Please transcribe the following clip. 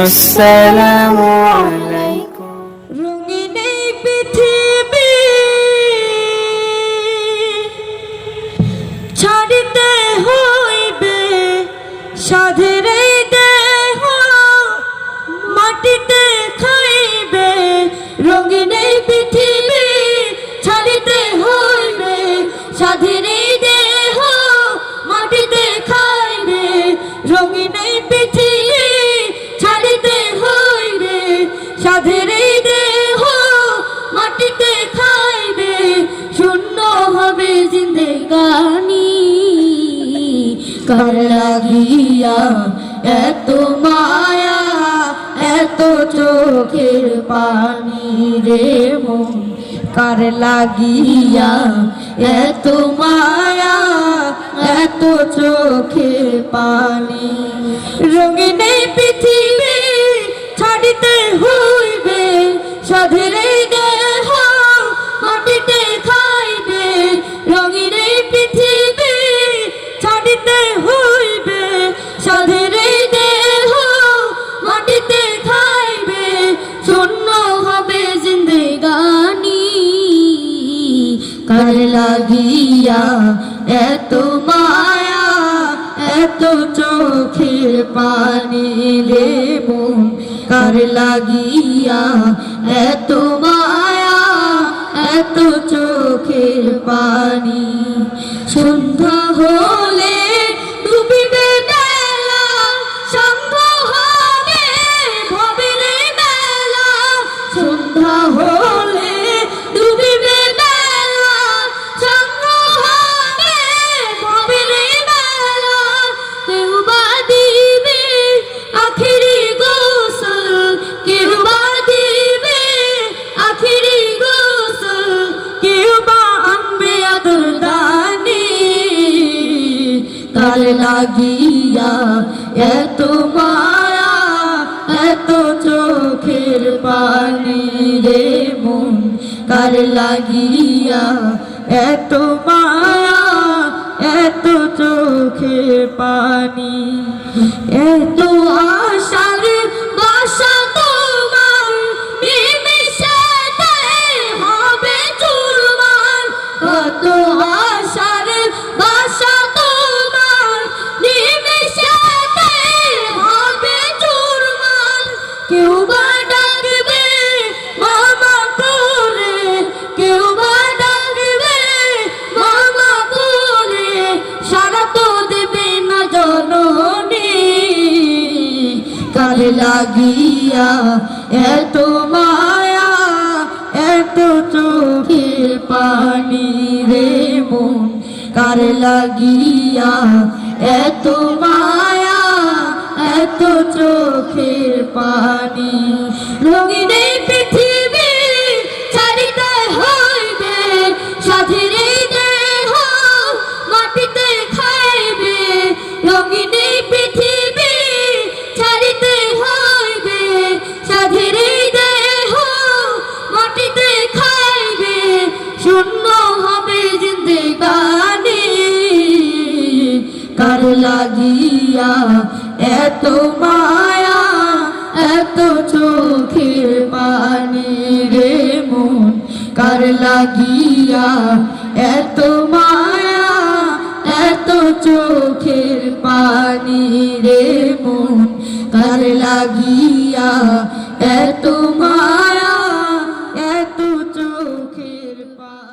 আসসালামু আলাইকুম। রঙিন এই পৃথিবী ছাড়িতে হইবে, সাধের এই দেহ মাটিতে খাইবে। রঙিন এই পৃথিবী ছাড়িতে হইবে, সাধের এই দেহ মাটিতে খাইবে। রঙিন এই পৃথিবী ছাড়িতে হইবে, সাধের এই দেহ মাটিতে খাইবে। শূন্য হবে জিন্দেগানি, কার লাগিয়া এত মায়া, এত চোখের পানি রে মন। কার লাগিয়া এত মায়া, এত চোখের পানি। রঙিন এই পৃথিবী ছাড়িতে হইবে, সাধের এই দেহ মাটিতে খাইবে। রঙিন এই পৃথিবী ছাড়িতে হইবে, সাধের এই দেহ মাটিতে খাইবে। শূন্য হবে জিন্দেগানি, কার লাগিয়া এত মায়া, এত চোখের পানি রে মন। কার লাগিয়া এত মায়া, এত চোখের পানি। সন্ধ্যা হলে ডুবিবে বেলা, সন্ধ্যা হবে ভবের মেলা। সন্ধ্যা হলে ডুবিবে বেলা, সন্ধ্যা হবে ভবের মেলা। কেউ বা দিবে আখিরি গোসল, কেউ বা দিবে আখিরি গোসল, কেউ বা আনবে আদর দানি। কার লাগিয়া এত মায়া, এত চোখের পানি রে মন। কার লাগিয়া এত মায়া, এত চোখের পানি। এত আশার বাসা তোমার, নিমিষেতে হবে চুরমার। কত আশার বাসা তোমার, নিমিষেতে হবে চুরমার। কেউ বা ডাকবে মামা করে, কেউ বা ডাকবে মামা করে, সারা তো দেবে না জননী। কার লাগিয়া এত মায়া, এত চোখের পানি রে মন। কার লাগিয়া এত মায়া, এত চোখের পানি। রঙিন এই পৃথিবী ছাড়িতে হইবে, সাধের এই দেহ মাটিতে খাইবে। রঙিন এই পৃথিবী ছাড়িতে হইবে, সাধের এই দেহ মাটিতে খাইবে। শূন্য হবে জিন্দেগানি, কার লাগিয়া এত মায়া, এত চোখের পানি রে মন। কার লাগিয়া এত মায়া, এত চোখের পানি রে মন। কার লাগিয়া এত মায়া, এত চোখের পানি।